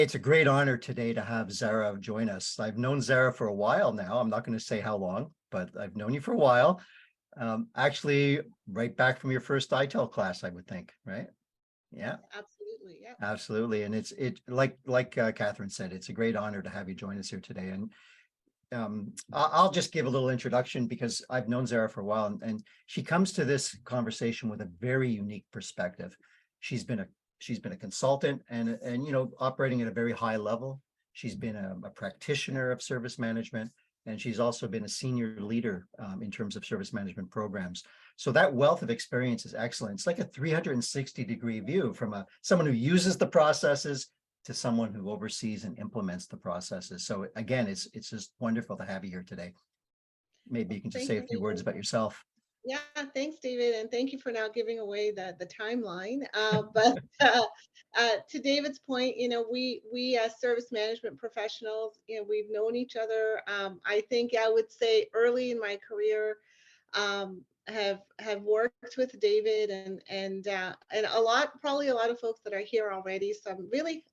It's a great honor today to have Zara join us. I've known Zara for a while now. I'm not going to say how long, but I've known you for a while. Actually, right back from your first ITEL class, I would think, right? Yeah, Absolutely. Yeah. absolutely. And like Catherine said, it's a great honor to have you join us here today. And I'll just give a little introduction because I've known Zara for a while, and she comes to this conversation with a very unique perspective. She's been a she's been a consultant and operating at a very high level. She's been a practitioner of service management, and she's also been a senior leader in terms of service management programs. So that wealth of experience is excellent. It's like a 360-degree view from someone who uses the processes to someone who oversees and implements the processes. So again, it's just wonderful to have you here today. Maybe Well, you can just thank say a you, few words David. about yourself. Yeah, thanks, David, and thank you for now giving away the timeline. But to David's point, we as service management professionals, we've known each other. I think I would say early in my career, have worked with David and probably a lot of folks that are here already. So I'm really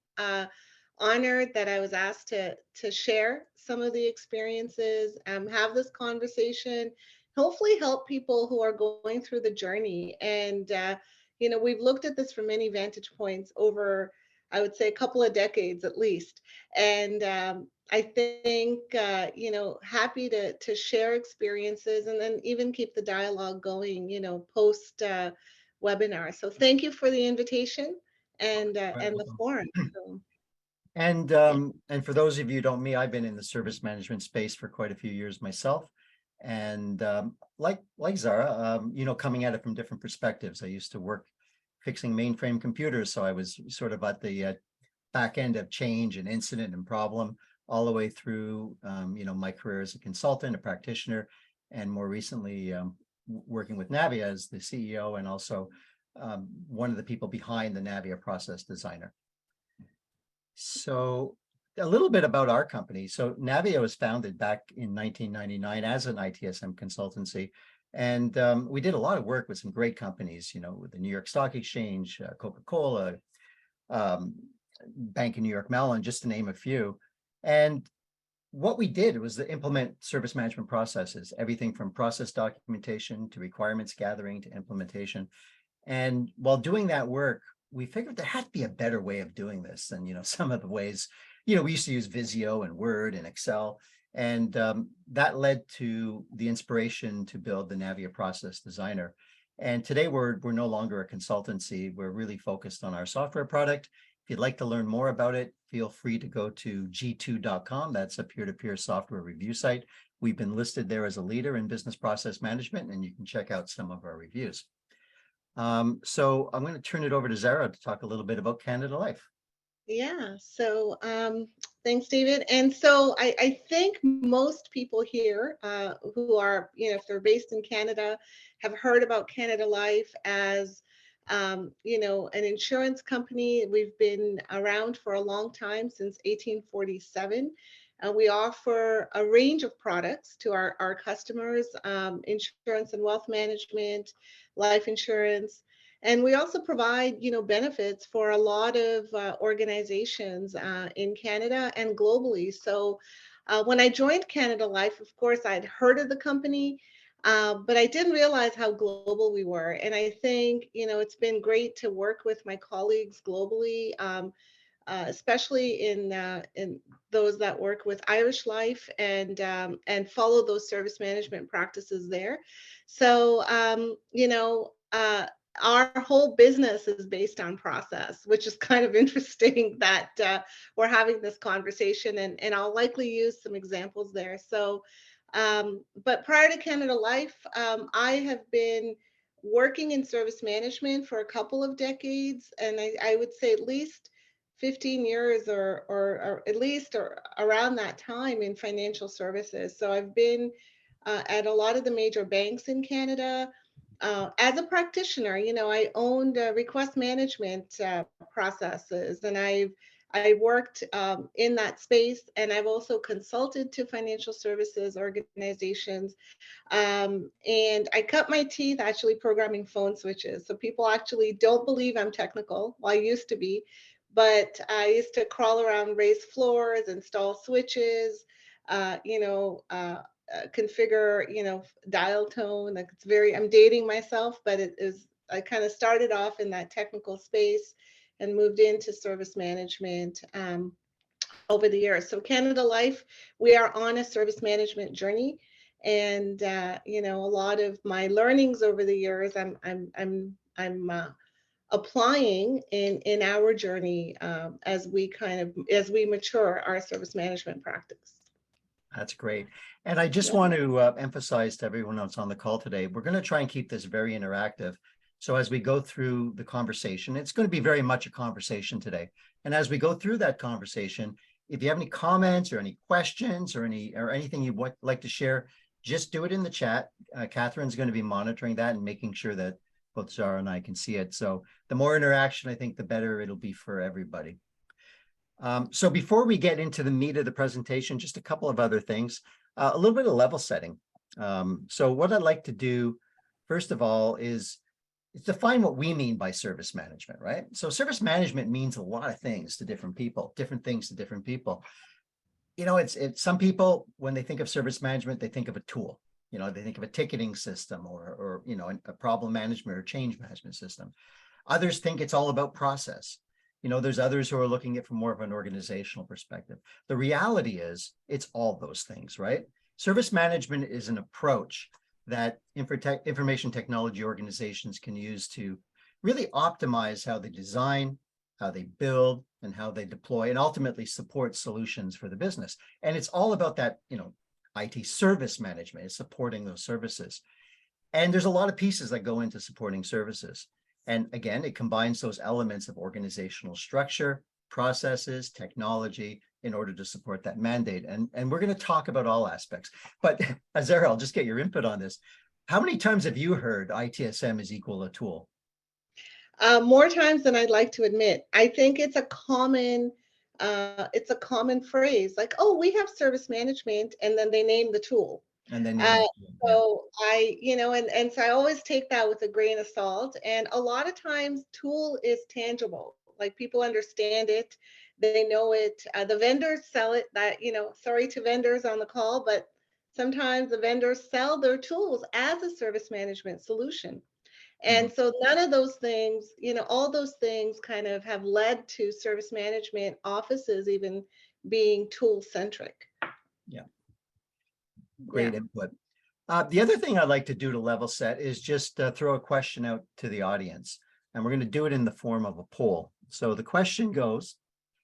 honored that I was asked to share some of the experiences, have this conversation, hopefully help people who are going through the journey. And we've looked at this from many vantage points over, I would say, a couple of decades at least. And I think, happy to share experiences and then even keep the dialogue going, post webinar. So thank you for the invitation Quite and the welcome. forum. So And yeah. and for those of you who don't know me, I've been in the service management space for quite a few years myself. And like Zara, coming at it from different perspectives. I used to work fixing mainframe computers, so I was sort of at the back end of change and incident and problem all the way through my career as a consultant, a practitioner, and more recently working with Navvia as the CEO and also one of the people behind the Navvia Process Designer. So a little bit about our company. So Navvia was founded back in 1999 as an ITSM consultancy. And we did a lot of work with some great companies, with the New York Stock Exchange, Coca-Cola, um, Bank of New York Mellon, just to name a few. And what we did was to implement service management processes, everything from process documentation to requirements gathering to implementation. And while doing that work, we figured there had to be a better way of doing this than, some of the ways, we used to use Visio and Word and Excel. And that led to the inspiration to build the Navvia Process Designer. And today we're no longer a consultancy. We're really focused on our software product. If you'd like to learn more about it, feel free to go to g2.com. That's a peer-to-peer software review site. We've been listed there as a leader in business process management, and you can check out some of our reviews. So I'm going to turn it over to Zara to talk a little bit about Canada Life. Yeah. So thanks, David. And so I think most people here who are, if they're based in Canada, have heard about Canada Life as, an insurance company. We've been around for a long time, since 1847. We offer a range of products to our customers, insurance and wealth management, life insurance. And we also provide, benefits for a lot of organizations in Canada and globally. So when I joined Canada Life, of course, I'd heard of the company, but I didn't realize how global we were. And I think, it's been great to work with my colleagues globally, especially in those that work with Irish Life and follow those service management practices there. So, our whole business is based on process, which is kind of interesting that we're having this conversation, and I'll likely use some examples there. So, but prior to Canada Life, I have been working in service management for a couple of decades, and I would say at least 15 years or at least or around that time in financial services. So I've been at a lot of the major banks in Canada. As a practitioner, I owned request management processes, and I worked in that space, and I've also consulted to financial services organizations. And I cut my teeth actually programming phone switches. So people actually don't believe I'm technical. Well, I used to be, but I used to crawl around raised floors, install switches, configure, dial tone. Like it's very, I'm dating myself, but it is, I kind of started off in that technical space and moved into service management over the years. So Canada Life, we are on a service management journey. And a lot of my learnings over the years, I'm applying in our journey as we mature our service management practice. That's great. And I just Yeah. want to emphasize to everyone that's on the call today, we're going to try and keep this very interactive. So as we go through the conversation, it's going to be very much a conversation today. And as we go through that conversation, if you have any comments or any questions or anything you'd like to share, just do it in the chat. Catherine's going to be monitoring that and making sure that both Zara and I can see it. So the more interaction, I think, the better it'll be for everybody. So before we get into the meat of the presentation, just a couple of other things, a little bit of level setting. So what I'd like to do, first of all, is define what we mean by service management, right? So service management means a lot of things to different people, different things to different people. It's some people, when they think of service management, they think of a tool. They think of a ticketing system or a problem management or change management system. Others think it's all about process. There's others who are looking at it from more of an organizational perspective. The reality is it's all those things, right? Service management is an approach that information technology organizations can use to really optimize how they design, how they build, and how they deploy, and ultimately support solutions for the business. And it's all about that, IT service management is supporting those services. And there's a lot of pieces that go into supporting services. And again, it combines those elements of organizational structure, processes, technology in order to support that mandate. And we're going to talk about all aspects. But Azara, I'll just get your input on this. How many times have you heard ITSM is equal a tool? More times than I'd like to admit. I think it's a common phrase, like, oh, we have service management, and then they name the tool. And then Uh, yeah. so and so I always take that with a grain of salt. And a lot of times tool is tangible. Like people understand it, they know it. The vendors sell it, sorry to vendors on the call, but sometimes the vendors sell their tools as a service management solution. And so none of those things, all those things kind of have led to service management offices even being tool centric. Yeah. Great input. The other thing I'd like to do to level set is just throw a question out to the audience. And we're going to do it in the form of a poll. So the question goes,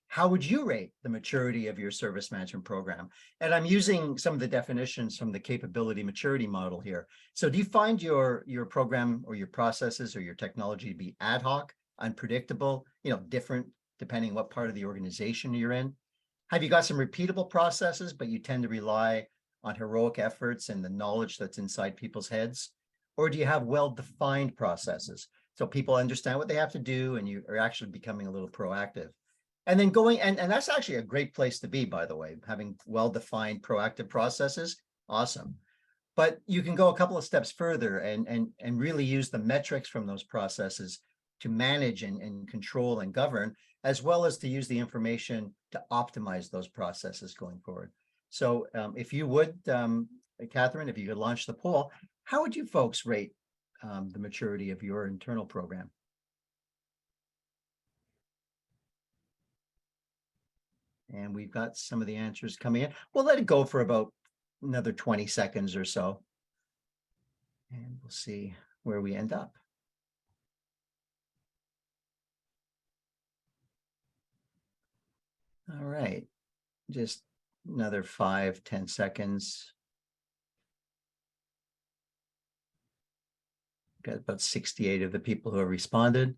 how would you rate the maturity of your service management program? And I'm using some of the definitions from the capability maturity model here. So do you find your program or your processes or your technology to be ad hoc, unpredictable, different depending what part of the organization you're in? Have you got some repeatable processes, but you tend to rely on heroic efforts and the knowledge that's inside people's heads? Or do you have well-defined processes so people understand what they have to do and you are actually becoming a little proactive? And then and that's actually a great place to be, by the way, having well-defined proactive processes. Awesome. But you can go a couple of steps further and really use the metrics from those processes to manage and control and govern, as well as to use the information to optimize those processes going forward. So if you would, Catherine, if you could launch the poll, how would you folks rate the maturity of your internal program? And we've got some of the answers coming in. We'll let it go for about another 20 seconds or so. And we'll see where we end up. All right, just another 5-10 seconds. Got about 68 of the people who have responded.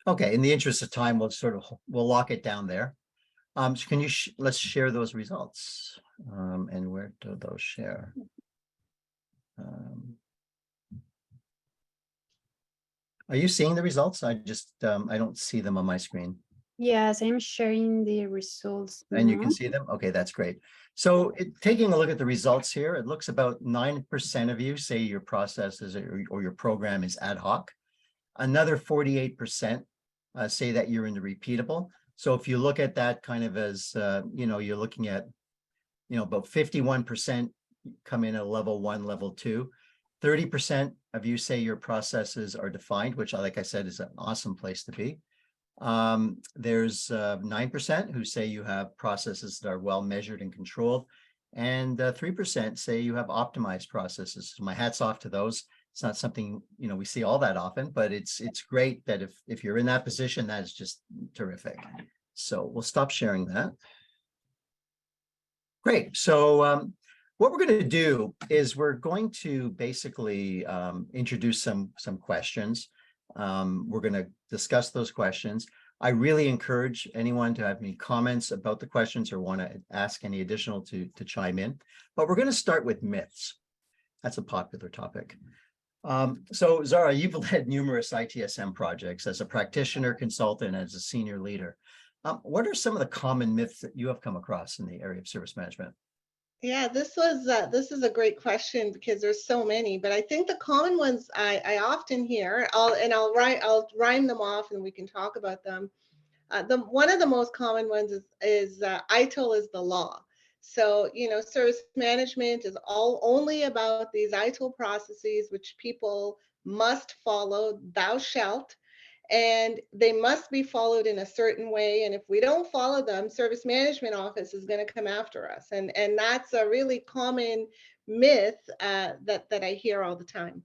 Okay, in the interest of time, we'll lock it down there. So can you let's share those results. And where do those share? Are you seeing the results? I don't see them on my screen. Yes, I'm sharing the results. And you can see them? Okay, that's great. So taking a look at the results here, it looks about 9% of you say your process is or your program is ad hoc. Another 48% say that you're in the repeatable. So if you look at that kind of as, you're looking at, about 51% come in at level 1, level 2. 30% of you say your processes are defined, which, like I said, is an awesome place to be. There's 9% who say you have processes that are well measured and controlled, and 3% say you have optimized processes. So my hat's off to those. It's not something we see all that often, but it's great that if you're in that position, that is just terrific. So we'll stop sharing that. Great. So what we're going to do is we're going to basically introduce some questions. We're going to discuss those questions. I really encourage anyone to have any comments about the questions or want to ask any additional to chime in. But we're going to start with myths. That's a popular topic. So Zara, you've led numerous ITSM projects as a practitioner, consultant, as a senior leader. What are some of the common myths that you have come across in the area of service management? Yeah, this is a great question because there's so many, but I think the common ones I often hear, I'll rhyme them off and we can talk about them. One of the most common ones is ITIL is the law. So service management is only about these ITIL processes which people must follow. Thou shalt. And they must be followed in a certain way. And if we don't follow them, service management office is going to come after us. And that's a really common myth that I hear all the time.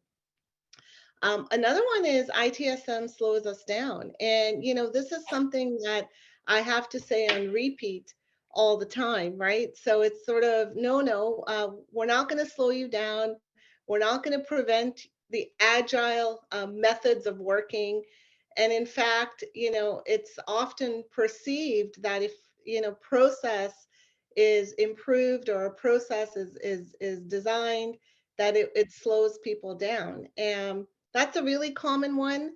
Another one is ITSM slows us down. And, this is something that I have to say on repeat all the time, right? So it's sort of, no, we're not going to slow you down. We're not going to prevent the agile methods of working. And in fact, it's often perceived that if, process is improved or a process is designed, that it slows people down. And that's a really common one,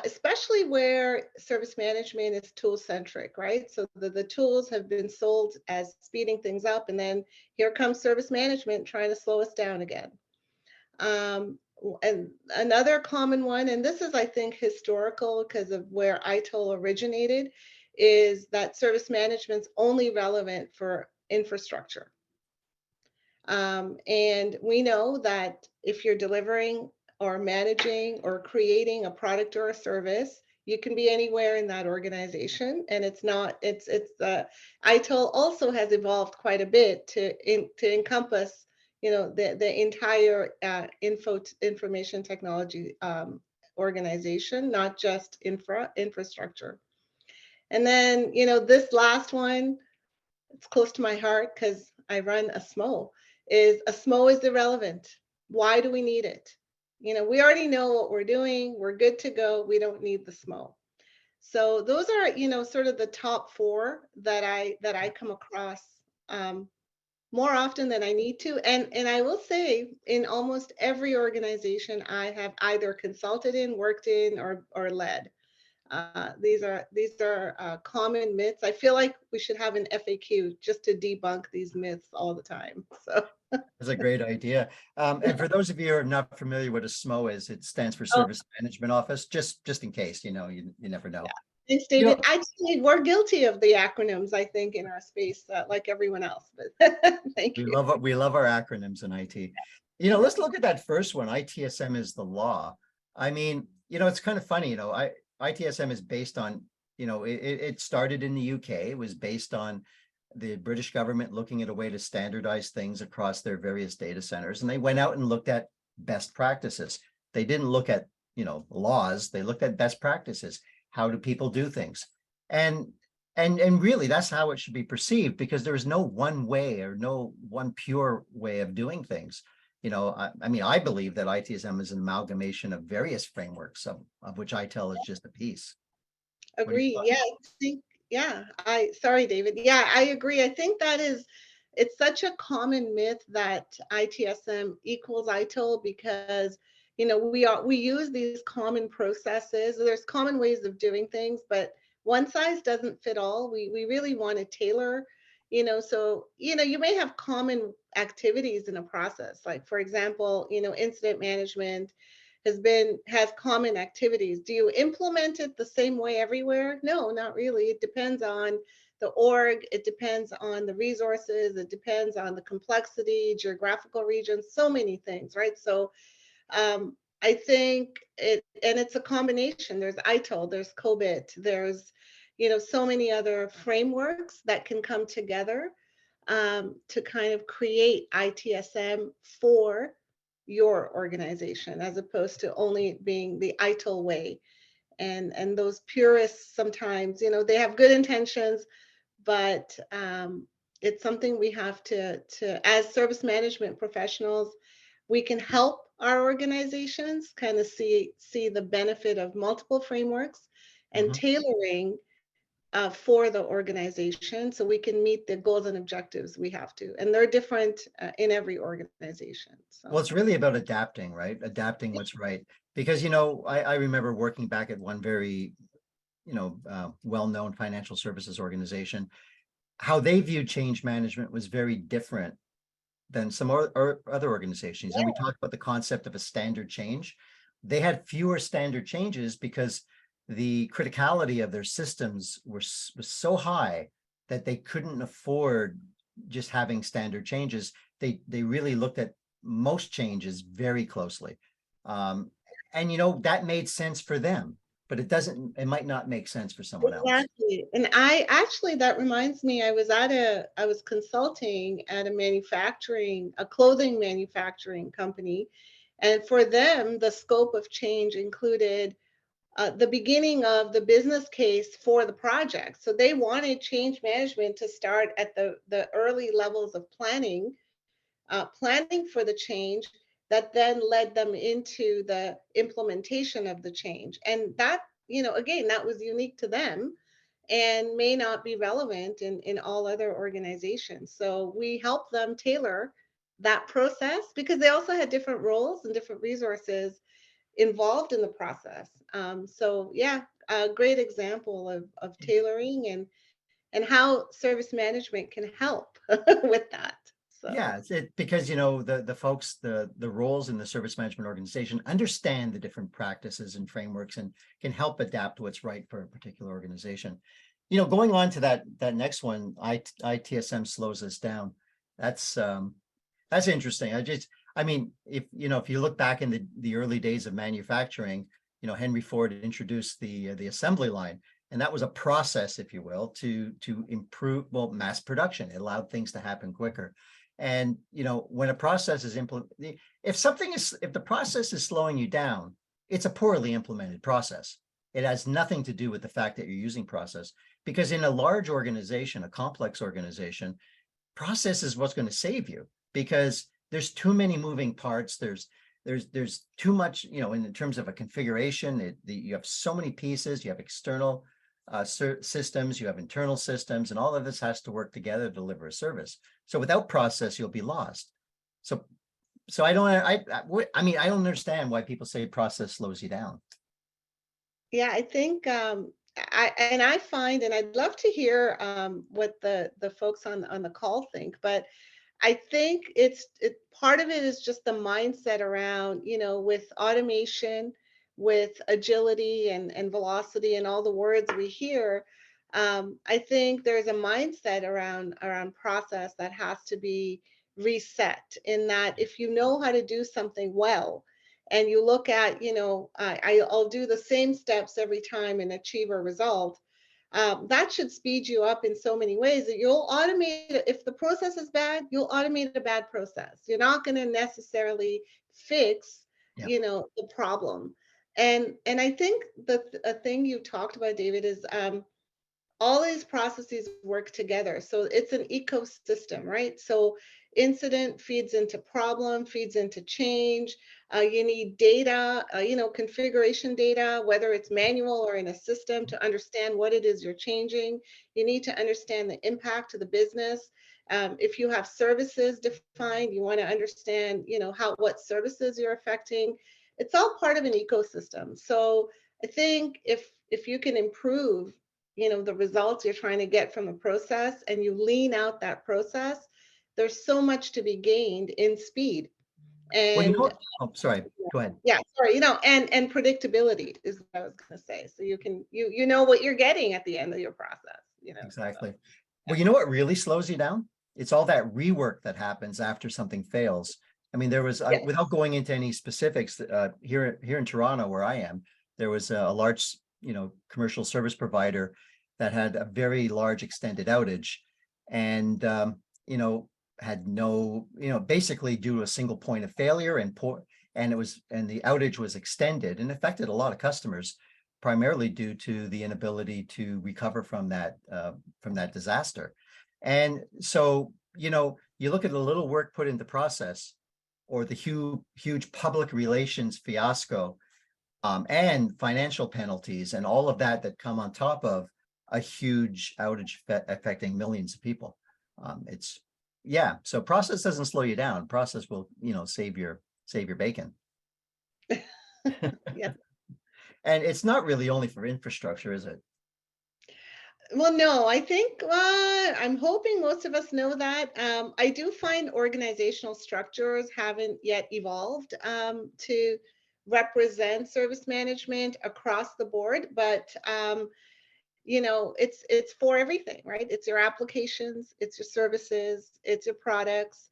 especially where service management is tool centric, right? So the tools have been sold as speeding things up, and then here comes service management trying to slow us down again. And another common one, and this is, I think, historical because of where ITIL originated, is that service management's only relevant for infrastructure. And we know that if you're delivering or managing or creating a product or a service, you can be anywhere in that organization. And ITIL also has evolved quite a bit to encompass the entire information technology organization, not just infrastructure. And then, this last one, it's close to my heart because I run a SMO, is a SMO is irrelevant. Why do we need it? We already know what we're doing. We're good to go. We don't need the SMO. So those are, sort of the top 4 that I come across more often than I need to. And I will say in almost every organization I have either consulted in, worked in, or led. These are common myths. I feel like we should have an FAQ just to debunk these myths all the time. So that's a great idea. And for those of you who are not familiar what a SMO is, it stands for Service Management Office, just in case, you never know. Yeah. Thanks, David. Actually, we're guilty of the acronyms, I think, in our space, like everyone else. But thank you. We love our acronyms in IT. Let's look at that first one. ITSM is the law. I mean, it's kind of funny. ITSM is based on, it started in the UK. It was based on the British government looking at a way to standardize things across their various data centers, and they went out and looked at best practices. They didn't look at laws. They looked at best practices. How do people do things? And really, that's how it should be perceived, because there is no one way or no one pure way of doing things. I mean, I believe that ITSM is an amalgamation of various frameworks, of which ITIL is just a piece. Agree. Yeah, sorry, David. Yeah, I agree. I think it's such a common myth that ITSM equals ITIL because we use these common processes. There's common ways of doing things, but one size doesn't fit all. We really want to tailor, so you may have common activities in a process, like for example, incident management has common activities. Do you implement it the same way everywhere? No, not really. It depends on the org, it depends on the resources, it depends on the complexity, geographical regions, so many things, right? So I think it's a combination. There's ITIL, there's COBIT, there's, so many other frameworks that can come together to kind of create ITSM for your organization, as opposed to only being the ITIL way. And those purists sometimes, they have good intentions, but it's something we have to as service management professionals, we can help our organizations kind of see the benefit of multiple frameworks and Mhm. tailoring for the organization so we can meet the goals and objectives we have to. And they're different in every organization. Well, So it's really about adapting, right? Adapting what's right. Because, I remember working back at one very, well-known financial services organization. How they viewed change management was very different than some other organizations. And we talked about the concept of a standard change. They had fewer standard changes because the criticality of their systems was so high that they couldn't afford just having standard changes. They really looked at most changes very closely. Um, and that made sense for them, but it might not make sense for someone else. exactly. And that reminds me, I was consulting at a clothing manufacturing company. And for them, the scope of change included the beginning of the business case for the project. So they wanted change management to start at the early levels of planning for the change that then led them into the implementation of the change. And that, again, that was unique to them and may not be relevant in all other organizations. So we help them tailor that process because they also had different roles and different resources involved in the process. So yeah, a great example of tailoring and how service management can help with that. So Yeah, because the folks, the roles in the service management organization understand the different practices and frameworks and can help adapt what's right for a particular organization. Going on to that next one, ITSM slows us down. That's interesting. I mean, if you look back in the early days of manufacturing, Henry Ford introduced the assembly line, and that was a process, if you will, to improve, well, mass production. It allowed things to happen quicker. And when a process is implemented, if the process is slowing you down, it's a poorly implemented process. It has nothing to do with the fact that you're using process, because in a large organization, a complex organization, process is what's going to save you, because there's too many moving parts. There's too much, in terms of a configuration. You have so many pieces. You have external systems, you have internal systems, and all of this has to work together to deliver a service. So without process, you'll be lost. So I mean, I don't understand why people say process slows you down. yeah, I think I find, and I'd love to hear what the folks on the call think, but I think part of it is just the mindset around, with automation, with agility and velocity and all the words we hear. I think there's a mindset around process that has to be reset, in that if you know how to do something well and you look at, I'll do the same steps every time and achieve a result, that should speed you up in so many ways that you'll automate. If the process is bad, you'll automate a bad process. You're not going to necessarily fix, Yeah. the problem. And I think a thing you talked about, David, is all these processes work together. So it's an ecosystem, right? So incident feeds into problem, feeds into change. You need data, configuration data, whether it's manual or in a system, to understand what it is you're changing. You need to understand the impact to the business. If you have services defined, you want to understand, what services you're affecting. It's all part of an ecosystem. So I think if you can improve, the results you're trying to get from the process, and you lean out that process, there's so much to be gained in speed. Well, you know And what? Oh, sorry. Go ahead. yeah, sorry, and predictability is what I was going to say. So you know what you're getting at the end of your process. So Exactly. Well, you know what really slows you down? It's all that rework that happens after something fails. I mean, there was, yeah. without going into any specifics, here in Toronto, where I am, there was a large, commercial service provider that had a very large extended outage, and had no, basically due to a single point of failure and poor, and the outage was extended and affected a lot of customers, primarily due to the inability to recover from that disaster. And so, you look at the little work put into process, or the huge public relations fiasco, and financial penalties and all of that come on top of a huge outage affecting millions of people. It's Yeah, so process doesn't slow you down. Process will, save your bacon. Yeah. And it's not really only for infrastructure, is it? Well, no, I think I'm hoping most of us know that. I do find organizational structures haven't yet evolved to represent service management across the board, but it's for everything, right? It's your applications, it's your services, it's your products.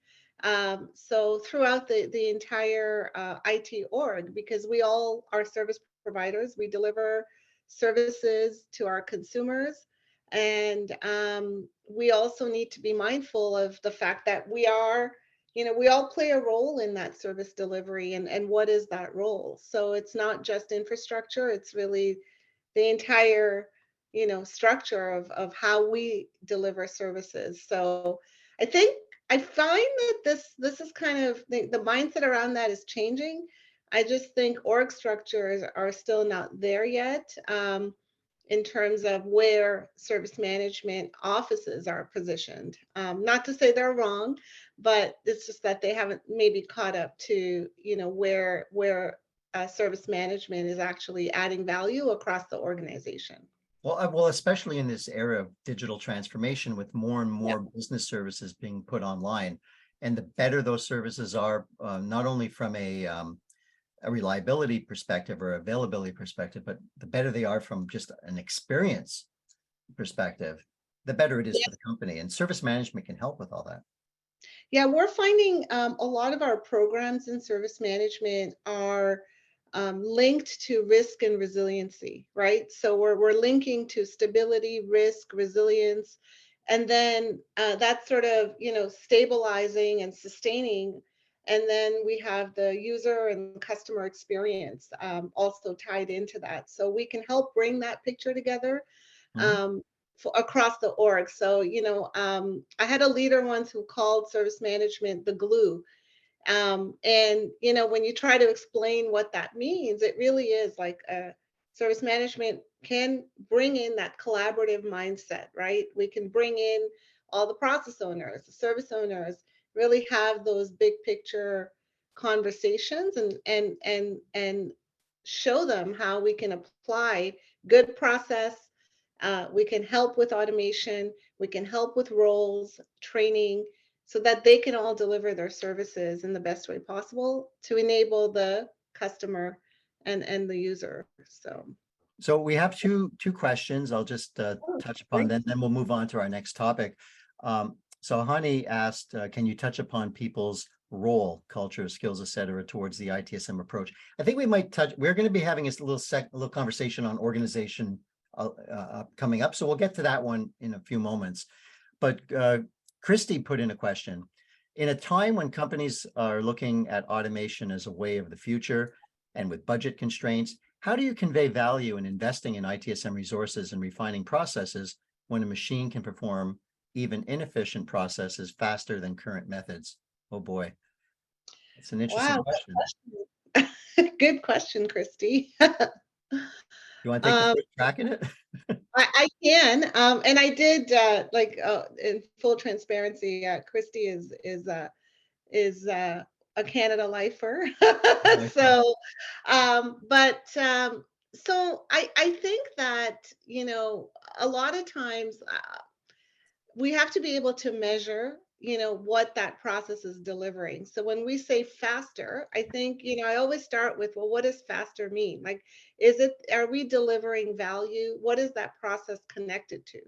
So throughout the entire IT org, because we all are service providers, we deliver services to our consumers. And we also need to be mindful of the fact that we all play a role in that service delivery, and what is that role? So it's not just infrastructure, it's really the entire structure of how we deliver services. So I think I find that this is kind of the mindset around that is changing. I just think org structures are still not there yet, in terms of where service management offices are positioned. Not to say they're wrong, but it's just that they haven't maybe caught up to where service management is actually adding value across the organization. Well, especially in this era of digital transformation, with more and Yeah. more business services being put online, and the better those services are, not only from a reliability perspective or availability perspective, but the better they are from just an experience perspective, the better it is for the company. And service management can help with all that. Yeah, we're finding a lot of our programs in service management are linked to risk and resiliency, right? So we're linking to stability, risk, resilience, and then that's sort of stabilizing and sustaining. And then we have the user and customer experience also tied into that. So we can help bring that picture together Mhm. um, across the org. So, I had a leader once who called service management the glue. And, when you try to explain what that means, it really is like service management can bring in that collaborative mindset, right? We can bring in all the process owners, the service owners, really have those big picture conversations and show them how we can apply good process. We can help with automation. We can help with roles, training, so that they can all deliver their services in the best way possible to enable the customer and the user. So we have two questions. I'll just Oh, touch upon great. them, then we'll move on to our next topic. So Hani asked, can you touch upon people's role, culture, skills, etc., towards the ITSM approach? I think we might touch. We're going to be having a little conversation on organization coming up, so we'll get to that one in a few moments. But Christy put in a question. In a time when companies are looking at automation as a way of the future, and with budget constraints, how do you convey value in investing in ITSM resources and refining processes when a machine can perform even inefficient processes faster than current methods? Oh boy, it's an interesting Wow, question. good question. Good question, Christy. You want to take the um, first crack at it? I can, and I did in full transparency. Christy is a Canada lifer. Okay. So, so I think that, a lot of times we have to be able to measure, what that process is delivering. So when we say faster, I think, I always start with, well, what does faster mean? Like, are we delivering value? What is that process connected to?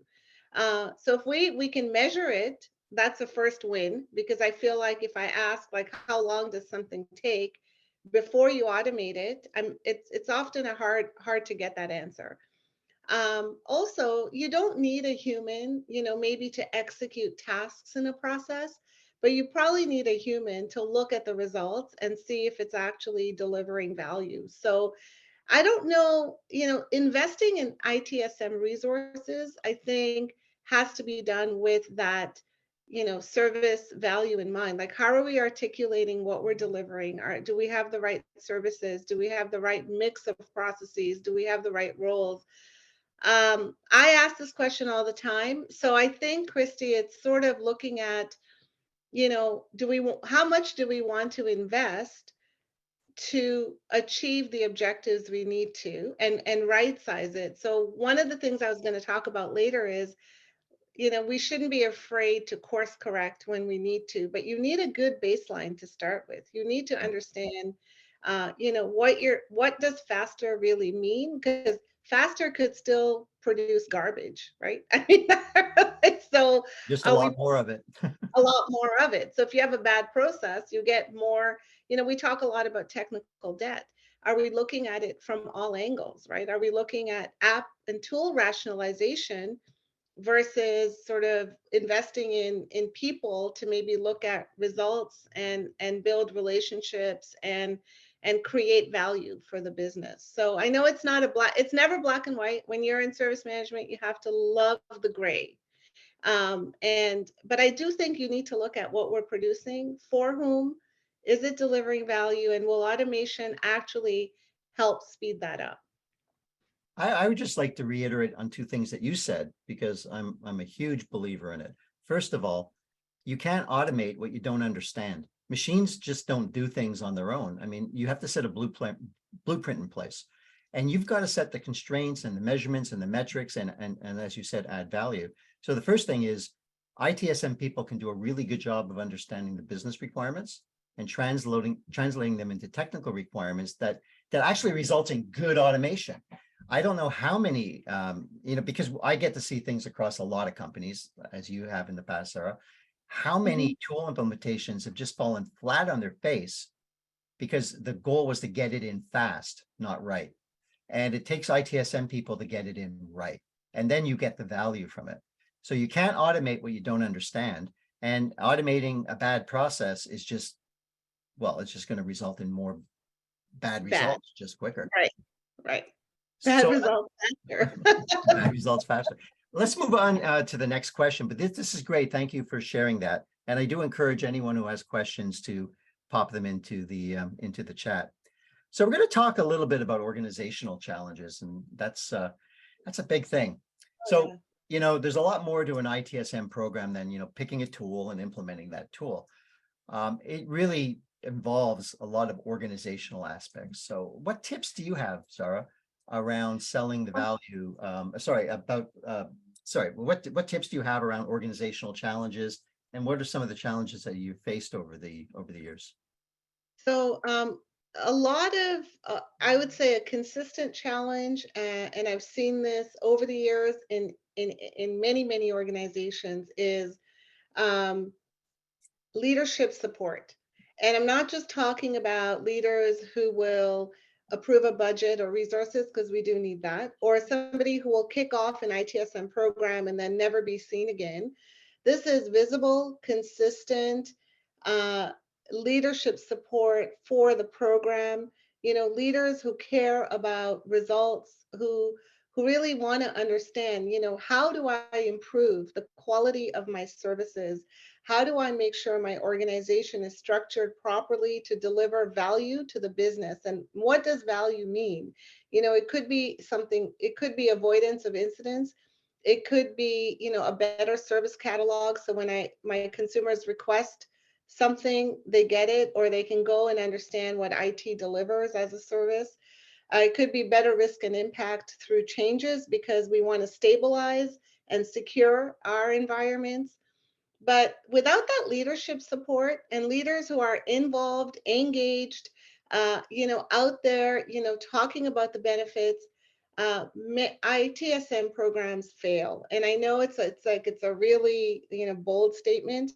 So if we can measure it, that's a first win, because I feel like if I ask, like, how long does something take before you automate it, it's often hard to get that answer. Also, you don't need a human, maybe to execute tasks in a process, but you probably need a human to look at the results and see if it's actually delivering value. So I don't know, investing in ITSM resources, I think, has to be done with that, service value in mind. Like, how are we articulating what we're delivering? Do we have the right services? Do we have the right mix of processes? Do we have the right roles? I ask this question all the time. So I think, Christy, it's sort of looking at, how much do we want to invest to achieve the objectives we need to, and right size it. So one of the things I was going to talk about later is, we shouldn't be afraid to course correct when we need to, but you need a good baseline to start with. You need to understand, what does faster really mean? Because faster could still produce garbage, right? I mean, so Just a are we lot more of it. a lot more of it? So if you have a bad process, you get more, we talk a lot about technical debt. Are we looking at it from all angles, right? Are we looking at app and tool rationalization versus sort of investing in people to maybe look at results and build relationships and create value for the business? So I know it's never black and white. When you're in service management, you have to love the gray. But I do think you need to look at what we're producing, for whom, is it delivering value, and will automation actually help speed that up? I would just like to reiterate on two things that you said, because I'm a huge believer in it. First of all, you can't automate what you don't understand. Machines just don't do things on their own. I mean, you have to set a blueprint in place, and you've got to set the constraints and the measurements and the metrics and as you said, add value. So the first thing is, ITSM people can do a really good job of understanding the business requirements and translating them into technical requirements that actually result in good automation. I don't know how many, because I get to see things across a lot of companies, as you have in the past, Sarah. How many tool implementations have just fallen flat on their face because the goal was to get it in fast, not right. And it takes ITSM people to get it in right. And then you get the value from it. So you can't automate what you don't understand. And automating a bad process is just, well, it's just going to result in more bad results just quicker. Right. Bad results faster. Bad results faster. Let's move on to the next question, but this is great. Thank you for sharing that. And I do encourage anyone who has questions to pop them into the chat. So we're going to talk a little bit about organizational challenges, and that's a big thing. So, there's a lot more to an ITSM program than, picking a tool and implementing that tool. It really involves a lot of organizational aspects. So what tips do you have, Sarah, around selling the value? What tips do you have around organizational challenges, and what are some of the challenges that you've faced over the years? So a lot of, I would say, a consistent challenge, and I've seen this over the years in many organizations, is leadership support. And I'm not just talking about leaders who will approve a budget or resources, because we do need that, or somebody who will kick off an ITSM program and then never be seen again. This is visible, consistent leadership support for the program. Leaders who care about results, who really want to understand, how do I improve the quality of my services? How do I make sure my organization is structured properly to deliver value to the business? And what does value mean? It could be something, it could be avoidance of incidents. It could be, a better service catalog. So when my consumers request something, they get it, or they can go and understand what IT delivers as a service. It could be better risk and impact through changes, because we want to stabilize and secure our environments. But without that leadership support and leaders who are involved, engaged, out there, talking about the benefits, ITSM programs fail. And I know it's a really, bold statement,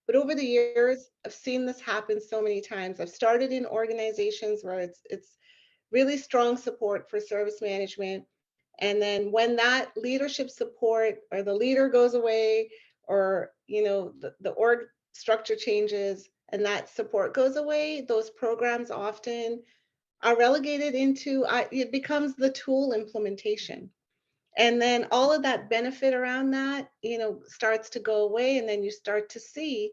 but over the years, I've seen this happen so many times. I've started in organizations where it's really strong support for service management. And then when that leadership support or the leader goes away, or the org structure changes and that support goes away, those programs often are relegated into it becomes the tool implementation. And then all of that benefit around that, starts to go away, and then you start to see,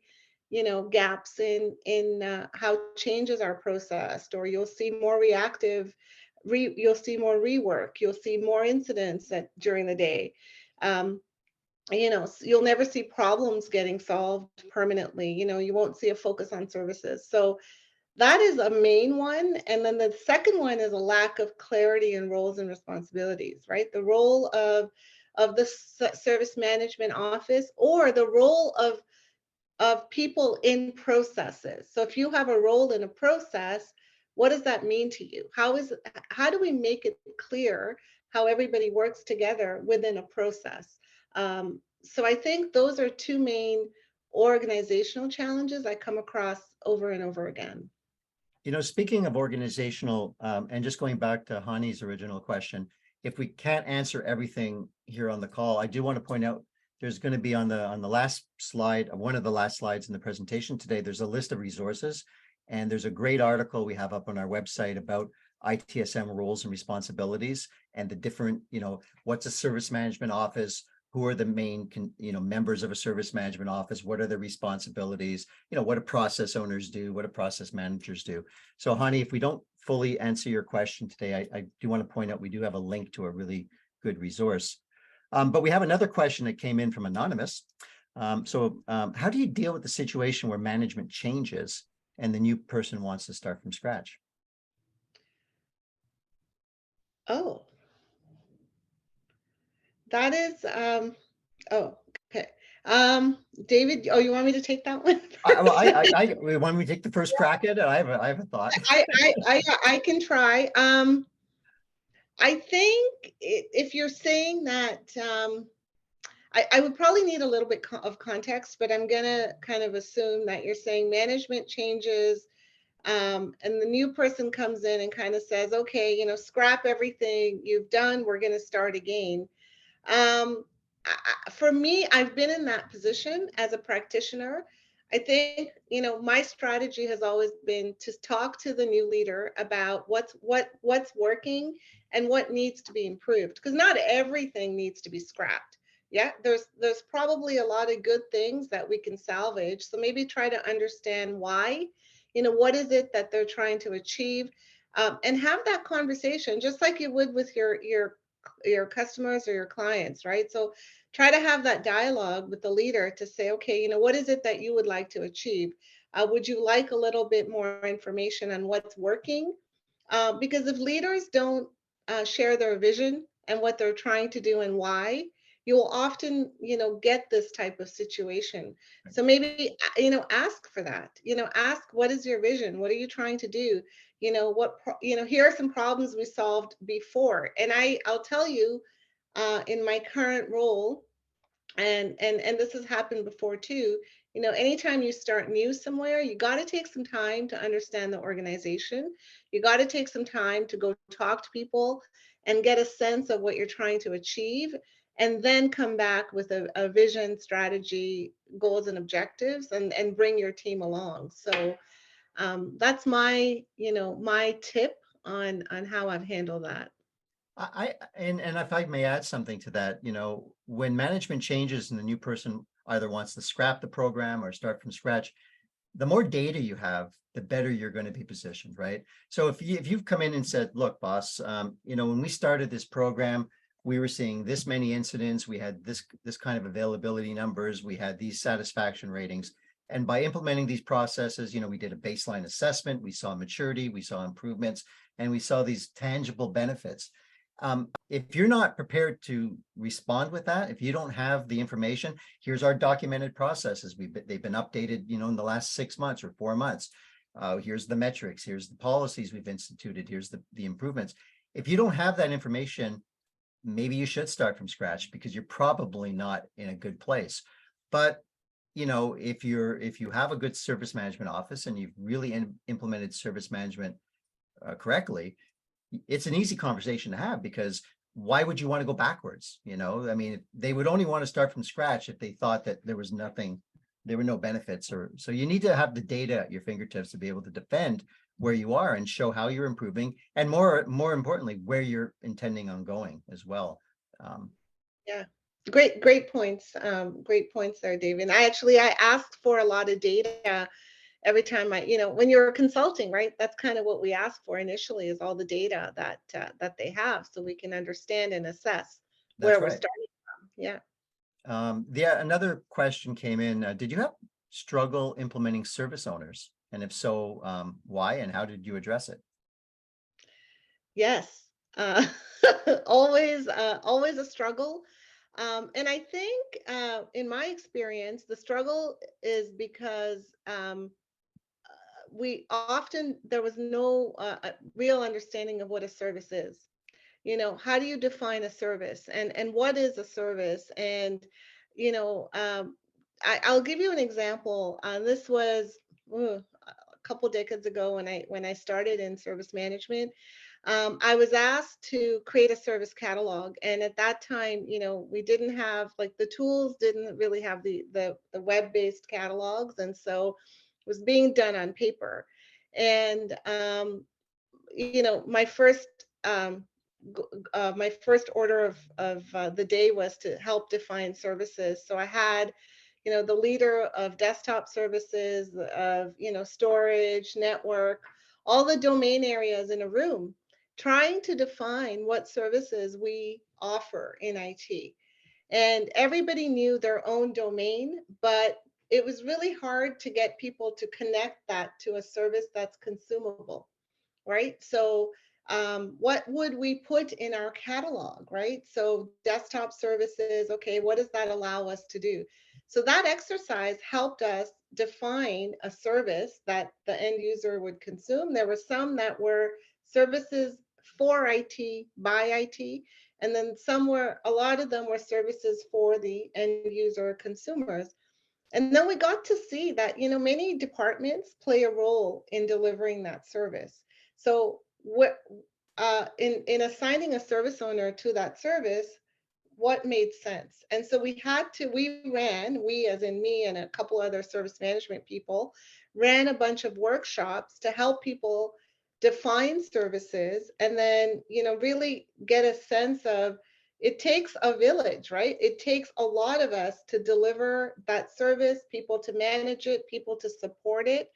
gaps in how changes are processed, or you'll see more reactive, you'll see more rework, you'll see more incidents during the day. Um, you'll never see problems getting solved permanently. You won't see a focus on services. So that is a main one. And then the second one is a lack of clarity in roles and responsibilities, right? The role of the service management office, or the role of people in processes. So if you have a role in a process, what does that mean to you? How do we make it clear how everybody works together within a process? So I think those are two main organizational challenges I come across over and over again. Speaking of organizational, and just going back to Hani's original question, if we can't answer everything here on the call, I do want to point out there's going to be on the last slide, one of the last slides in the presentation today, there's a list of resources, and there's a great article we have up on our website about ITSM roles and responsibilities and the different, what's a service management office, who are the main, members of a service management office, what are their responsibilities, what do process owners do, what do process managers do. So Hani, if we don't fully answer your question today, I do want to point out we do have a link to a really good resource. But we have another question that came in from Anonymous. How do you deal with the situation where management changes and the new person wants to start from scratch? Oh, that is, oh, okay. David, you want me to take that one? When we take the first crack at it, I have a thought. I can try. I think if you're saying that, I would probably need a little bit of context, but I'm gonna kind of assume that you're saying management changes, and the new person comes in and kind of says, okay, scrap everything you've done, we're gonna start again. For me, I've been in that position as a practitioner. I think, my strategy has always been to talk to the new leader about what's working and what needs to be improved, because not everything needs to be scrapped. Yeah, there's probably a lot of good things that we can salvage. So maybe try to understand why, what is it that they're trying to achieve, and have that conversation just like you would with your customers or your clients, right? So try to have that dialogue with the leader to say, okay, what is it that you would like to achieve? Would you like a little bit more information on what's working? Because if leaders don't share their vision and what they're trying to do and why, you will often, get this type of situation. So maybe, ask for that. Ask, what is your vision? What are you trying to do? Here are some problems we solved before. And I'll tell you, in my current role, and this has happened before too, anytime you start new somewhere, you got to take some time to understand the organization. You got to take some time to go talk to people and get a sense of what you're trying to achieve, and then come back with a vision, strategy, goals, and objectives, and bring your team along. So that's my tip on how I've handled that. And if I may add something to that, when management changes and the new person either wants to scrap the program or start from scratch, the more data you have, the better you're going to be positioned, right? So if you've come in and said, look, boss, when we started this program, we were seeing this many incidents, we had this kind of availability numbers, we had these satisfaction ratings. And by implementing these processes, we did a baseline assessment, we saw maturity, we saw improvements, and we saw these tangible benefits. If you're not prepared to respond with that, if you don't have the information, here's our documented processes. They've been updated, in the last 6 months or 4 months. Here's the metrics, here's the policies we've instituted, here's the improvements. If you don't have that information, maybe you should start from scratch because you're probably not in a good place. But if you have a good service management office and you've really implemented service management correctly, it's an easy conversation to have, because why would you want to go backwards? I mean, they would only want to start from scratch if they thought that there were no benefits. So you need to have the data at your fingertips to be able to defend where you are and show how you're improving, and more importantly, where you're intending on going as well. Yeah, great points. Great points there, David. I asked for a lot of data every time when you're consulting, right? That's kind of what we ask for initially, is all the data that they have, so we can understand and assess That's where we're right. starting from. Yeah. Another question came in. Did you have struggle implementing service owners? And if so, why and how did you address it? Yes. Uh, always a struggle. And I think, in my experience, the struggle is because there was no real understanding of what a service is. How do you define a service, and what is a service? And you know, um, I'll give you an example. This was a couple decades ago when I started in service management. I was asked to create a service catalog, and at that time, we didn't have, like, the tools didn't really have the web-based catalogs, and so it was being done on paper. And my first my first order of the day was to help define services. So I had, the leader of desktop services, of, storage, network, all the domain areas in a room, trying to define what services we offer in IT. And everybody knew their own domain, but it was really hard to get people to connect that to a service that's consumable, right? So, what would we put in our catalog, right? So, desktop services, okay, what does that allow us to do? So, that exercise helped us define a service that the end user would consume. There were some that were services for IT, by IT, and then a lot of them were services for the end user consumers. And then we got to see that, many departments play a role in delivering that service. So what in assigning a service owner to that service, what made sense? And so we as in me and a couple other service management people, ran a bunch of workshops to help people define services, and then, really get a sense of, it takes a village, right? It takes a lot of us to deliver that service, people to manage it, people to support it.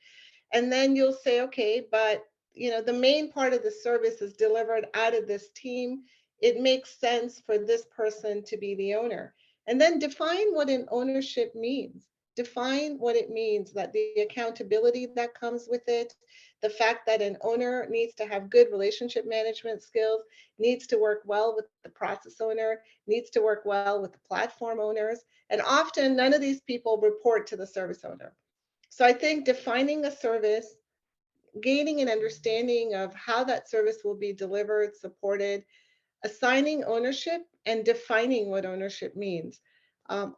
And then you'll say, okay, but the main part of the service is delivered out of this team. It makes sense for this person to be the owner. And then define what an ownership means. Define what it means, that the accountability that comes with it, the fact that an owner needs to have good relationship management skills, needs to work well with the process owner, needs to work well with the platform owners. And often none of these people report to the service owner. So I think defining a service, gaining an understanding of how that service will be delivered, supported, assigning ownership, and defining what ownership means.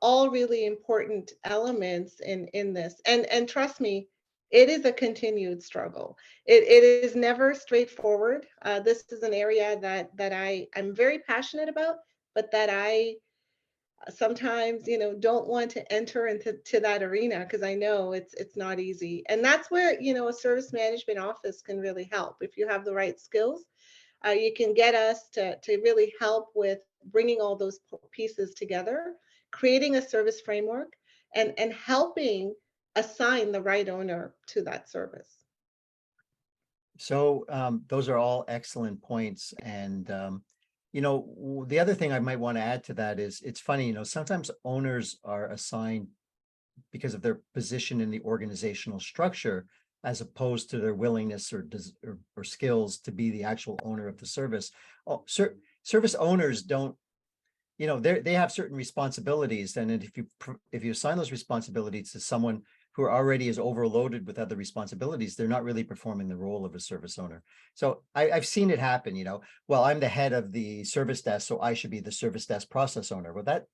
All really important elements in this. And trust me, it is a continued struggle. It is never straightforward. This is an area that I'm very passionate about, but that I sometimes, don't want to enter into that arena, because I know it's not easy. And that's where, a service management office can really help. If you have the right skills, you can get us to really help with bringing all those pieces together, creating a service framework, and helping assign the right owner to that service. So those are all excellent points. And the other thing I might want to add to that is, it's funny, sometimes owners are assigned because of their position in the organizational structure, as opposed to their willingness or skills to be the actual owner of the service. Oh, service owners don't, they have certain responsibilities, and if you assign those responsibilities to someone who already is overloaded with other responsibilities, they're not really performing the role of a service owner. So I've seen it happen, well, I'm the head of the service desk, so I should be the service desk process owner. Well, that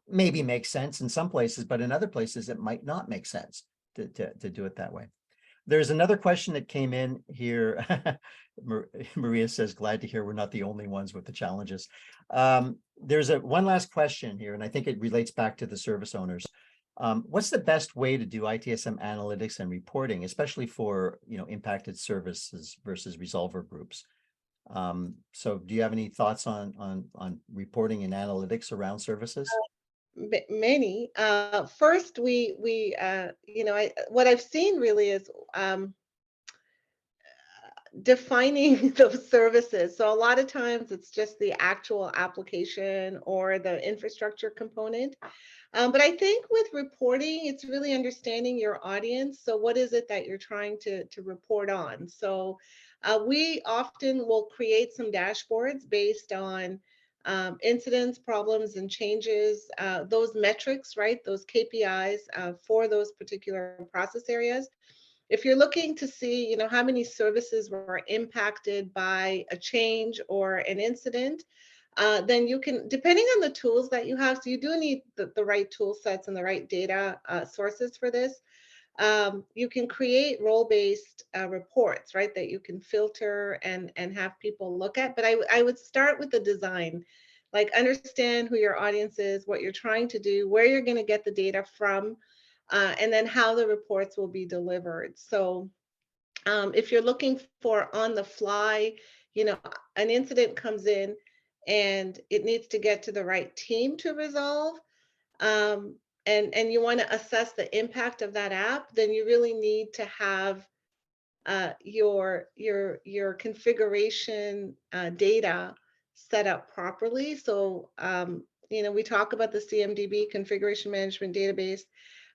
maybe makes sense in some places, but in other places it might not make sense to do it that way. There's another question that came in here. Maria says, glad to hear we're not the only ones with the challenges. There's one last question here, and I think it relates back to the service owners. What's the best way to do ITSM analytics and reporting, especially for impacted services versus resolver groups? So do you have any thoughts on reporting and analytics around services? Many. First, what I've seen really is defining those services. So a lot of times it's just the actual application or the infrastructure component. But I think with reporting, it's really understanding your audience. So what is it that you're trying to report on? So we often will create some dashboards based on incidents, problems, and changes, those metrics, right? Those KPIs for those particular process areas. If you're looking to see, how many services were impacted by a change or an incident, then you can, depending on the tools that you have, so you do need the right tool sets and the right data sources for this. You can create role-based reports, right, that you can filter and have people look at. But I would start with the design, like understand who your audience is, what you're trying to do, where you're going to get the data from, and then how the reports will be delivered. So if you're looking for on the fly, an incident comes in and it needs to get to the right team to resolve, and you want to assess the impact of that app, then you really need to have your configuration data set up properly. So we talk about the CMDB, configuration management database.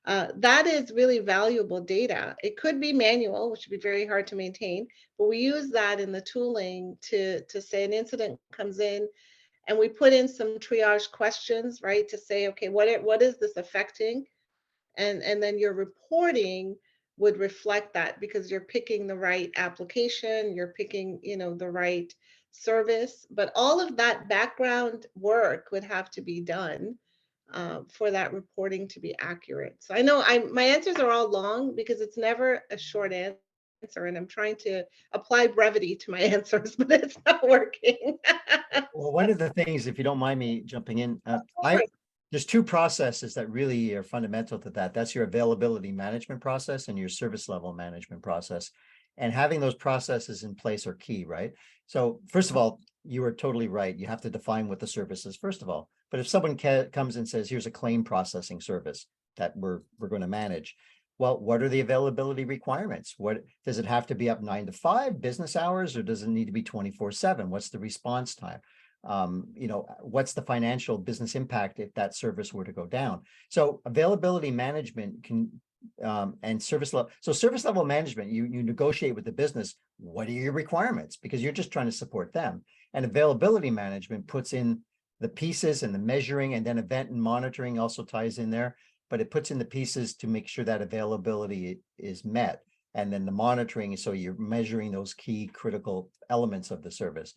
That is really valuable data. It could be manual, which would be very hard to maintain, but we use that in the tooling to say an incident comes in, and we put in some triage questions, right, to say, okay, what is this affecting? And then your reporting would reflect that, because you're picking the right application, you're picking, the right service. But all of that background work would have to be done for that reporting to be accurate. So I know my answers are all long because it's never a short answer, and I'm trying to apply brevity to my answers, but it's not working. Well, one of the things, if you don't mind me jumping in, there's two processes that really are fundamental to that. That's your availability management process and your service level management process. And having those processes in place are key, right? So first of all, you are totally right. You have to define what the service is, first of all. But if someone comes and says, here's a claim processing service that we're going to manage, well, what are the availability requirements? What does it have to be up 9 to 5 business hours, or does it need to be 24/7? What's the response time? What's the financial business impact if that service were to go down? So availability management can and service level. So service level management, you negotiate with the business. What are your requirements? Because you're just trying to support them. And availability management puts in the pieces and the measuring, and then event and monitoring also ties in there. But it puts in the pieces to make sure that availability is met. And then the monitoring, so you're measuring those key critical elements of the service.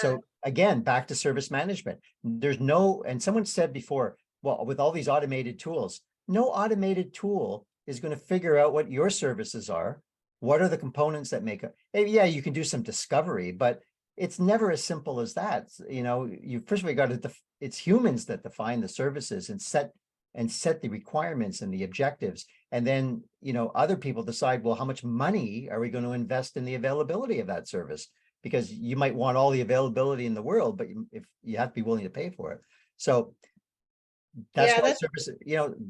So again, back to service management. And someone said before, well, with all these automated tools, no automated tool is going to figure out what your services are. What are the components that make it? Yeah, you can do some discovery, but it's never as simple as that. You first of all got to, it's humans that define the services and set the requirements and the objectives. And then, other people decide, well, how much money are we going to invest in the availability of that service? Because you might want all the availability in the world, but if you have to be willing to pay for it. So that's why service,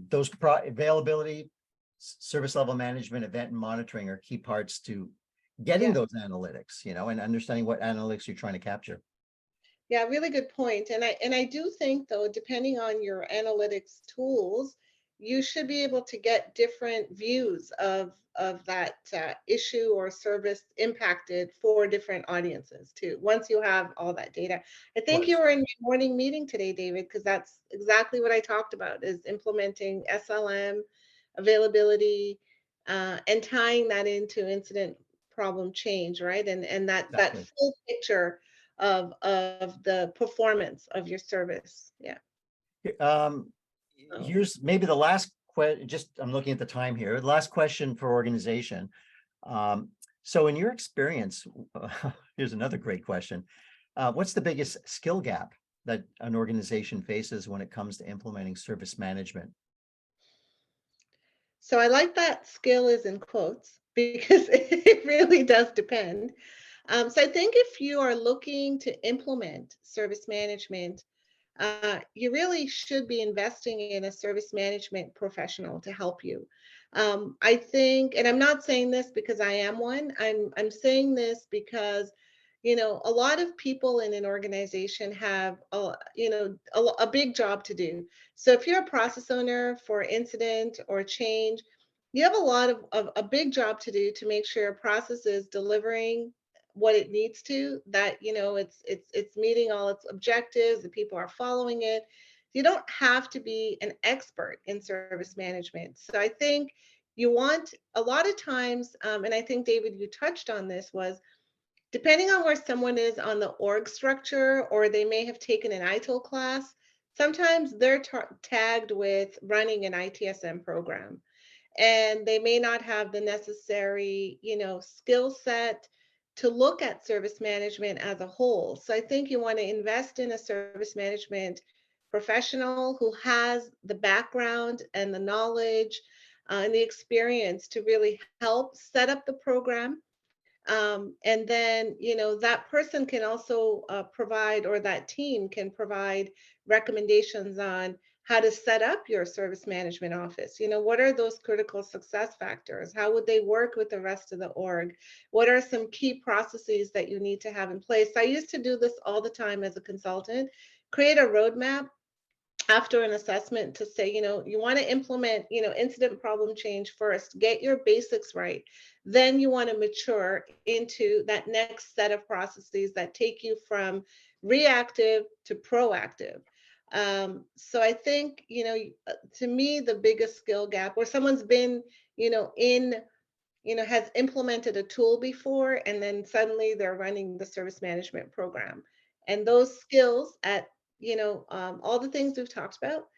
those availability, service level management, event and monitoring are key parts to getting those analytics, and understanding what analytics you're trying to capture. Yeah, really good point. And I do think, though, depending on your analytics tools, you should be able to get different views of that issue or service impacted for different audiences too, once you have all that data. I think you course. were in your morning meeting today, David, because that's exactly what I talked about, is implementing SLM, availability, and tying that into incident problem change, right? And that Exactly. full picture of the performance of your service. Yeah. Um, So, here's maybe the last just I'm looking at the time here. The last question for organization. Um, so in your experience, here's another great question. What's the biggest skill gap that an organization faces when it comes to implementing service management? so I like that skill is in quotes because it really does depend. So I think if you are looking to implement service management, you really should be investing in a service management professional to help you. I think, and I'm not saying this because I am one. I'm saying this because, a lot of people in an organization have a big job to do. So if you're a process owner for incident or change, you have a lot of a big job to do to make sure a process is delivering what it needs to, that it's meeting all its objectives, the people are following it. You don't have to be an expert in service management. So I think you want, a lot of times, and I think David, you touched on this, was depending on where someone is on the org structure, or they may have taken an ITIL class, sometimes they're tagged with running an ITSM program, and they may not have the necessary, skill set to look at service management as a whole. So I think you want to invest in a service management professional who has the background and the knowledge and the experience to really help set up the program. And then, that person can also provide, or that team can provide recommendations on how to set up your service management office. What are those critical success factors? How would they work with the rest of the org? What are some key processes that you need to have in place? I used to do this all the time as a consultant, create a roadmap after an assessment to say, you want to implement, incident problem change first, get your basics right. Then you want to mature into that next set of processes that take you from reactive to proactive. So I think, to me, the biggest skill gap where someone's been, in has implemented a tool before, and then suddenly they're running the service management program. And those skills at, all the things we've talked about,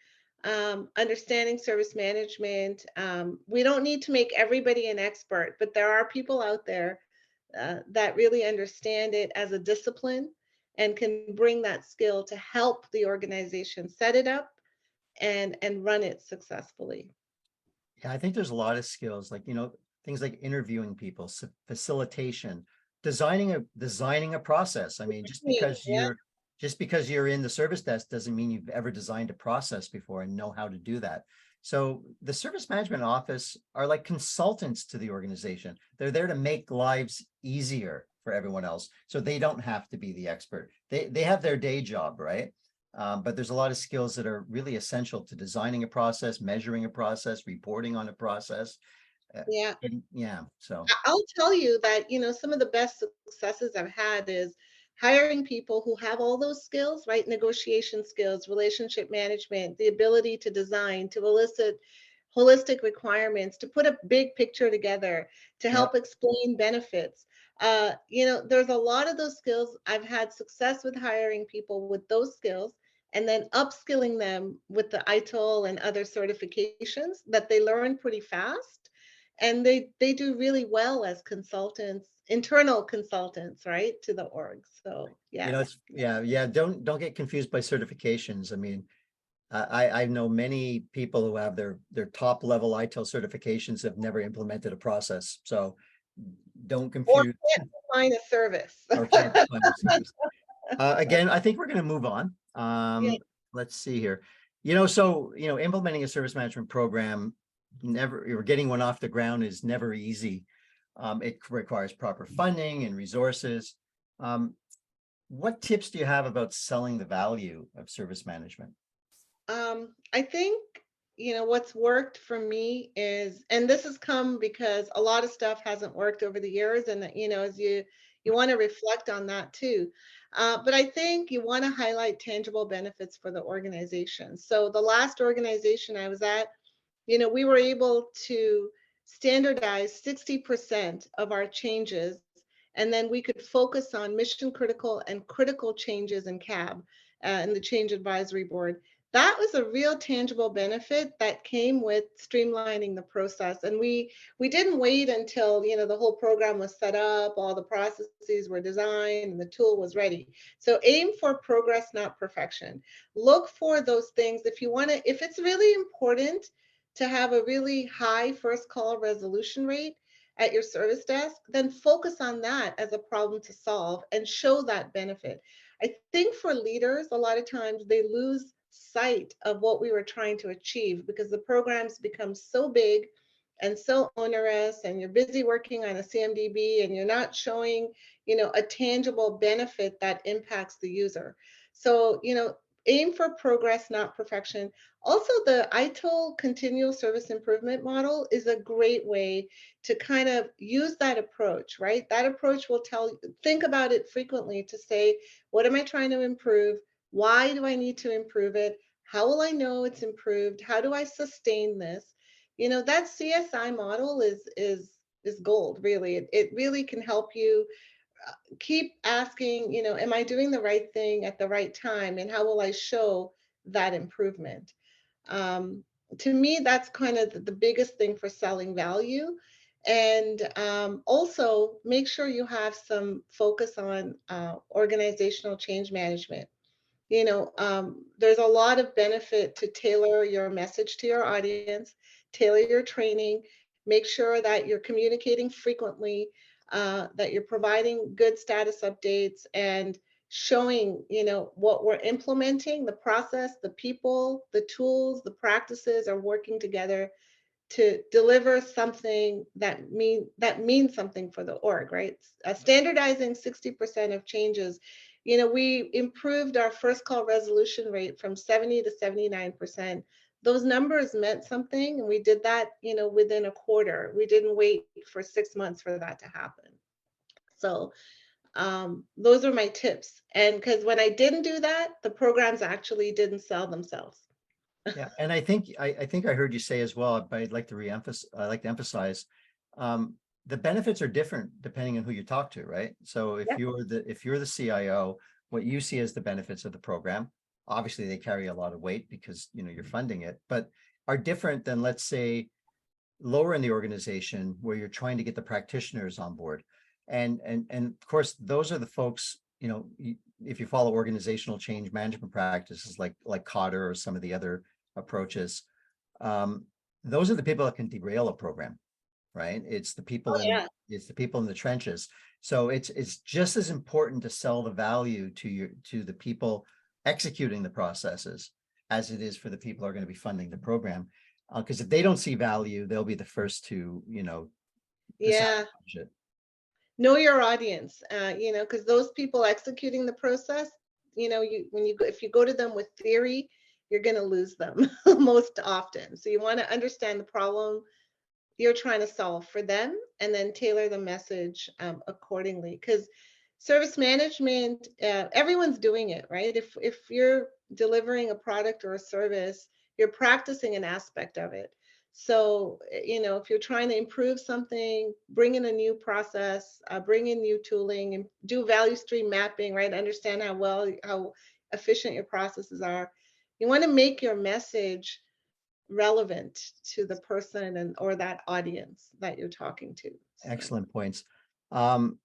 understanding service management, we don't need to make everybody an expert, but there are people out there that really understand it as a discipline and can bring that skill to help the organization set it up and run it successfully. Yeah, I think there's a lot of skills, like, things like interviewing people, facilitation, designing a process. I mean, Yeah. just because you're in the service desk doesn't mean you've ever designed a process before and know how to do that. So the service management office are like consultants to the organization. They're there to make lives easier for everyone else, so they don't have to be the expert. They have their day job, right? But there's a lot of skills that are really essential to designing a process, measuring a process, reporting on a process. Yeah. Yeah, so I'll tell you that, some of the best successes I've had is hiring people who have all those skills, right? Negotiation skills, relationship management, the ability to design, to elicit holistic requirements, to put a big picture together, to yeah, help explain benefits. There's a lot of those skills. I've had success with hiring people with those skills and then upskilling them with the ITIL and other certifications that they learn pretty fast, and they do really well as consultants, internal consultants, right, to the org. So yes. yeah. Don't get confused by certifications. I mean, I know many people who have their top level ITIL certifications have never implemented a process. So don't Or confuse can't define a service. or can't define a service. Again, I think we're going to move on. Yeah. Let's see here. Implementing a service management program, or getting one off the ground is never easy. It requires proper funding and resources. Um, what tips do you have about selling the value of service management? I think what's worked for me is, and this has come because a lot of stuff hasn't worked over the years, and as you want to reflect on that too. But I think you want to highlight tangible benefits for the organization. So the last organization I was at, we were able to standardize 60% of our changes, and then we could focus on mission critical and critical changes in CAB and the change advisory board. That was a real tangible benefit that came with streamlining the process. And we didn't wait until the whole program was set up, all the processes were designed, and the tool was ready. So aim for progress, not perfection. Look for those things. If it's really important to have a really high first call resolution rate at your service desk, then focus on that as a problem to solve and show that benefit. I think for leaders, a lot of times they lose sight of what we were trying to achieve because the programs become so big and so onerous, and you're busy working on a CMDB and you're not showing, a tangible benefit that impacts the user. So, aim for progress, not perfection. Also, the ITIL continual service improvement model is a great way to kind of use that approach, right? That approach will think about it frequently to say, what am I trying to improve? Why do I need to improve it? How will I know it's improved? How do I sustain this? That CSI model is gold, really. It really can help you keep asking, am I doing the right thing at the right time? And how will I show that improvement? Um, to me, that's kind of the biggest thing for selling value. And also make sure you have some focus on organizational change management. There's a lot of benefit to tailor your message to your audience, tailor your training, make sure that you're communicating frequently, that you're providing good status updates and showing, what we're implementing, the process, the people, the tools, the practices are working together to deliver something that means something for the org, right? Standardizing 60% of changes. We improved our first call resolution rate from 70 to 79%. Those numbers meant something, and we did that, within a quarter. We didn't wait for 6 months for that to happen. So those are my tips. And because when I didn't do that, the programs actually didn't sell themselves. Yeah, and I think I heard you say as well, but I'd like to emphasize, the benefits are different depending on who you talk to, right? So if Yeah. you're the CIO, what you see as the benefits of the program, obviously they carry a lot of weight because you're funding it, but are different than, let's say, lower in the organization where you're trying to get the practitioners on board. And of course, those are the folks, if you follow organizational change management practices like Cotter or some of the other approaches, those are the people that can derail a program, right? It's the people Oh, yeah. it's the people in the trenches. So it's just as important to sell the value to the people executing the processes as it is for the people who are going to be funding the program. Because if they don't see value, they'll be the first to, to Yeah. sabotage it. Know your audience, because those people executing the process, if you go to them with theory, you're going to lose them most often. So you want to understand the problem you're trying to solve for them, and then tailor the message accordingly. Because service management, everyone's doing it, right? If you're delivering a product or a service, you're practicing an aspect of it. So, if you're trying to improve something, bring in a new process, bring in new tooling, and do value stream mapping, right? Understand how efficient your processes are. You want to make your message relevant to the person or that audience that you're talking to. So. Excellent points. Um,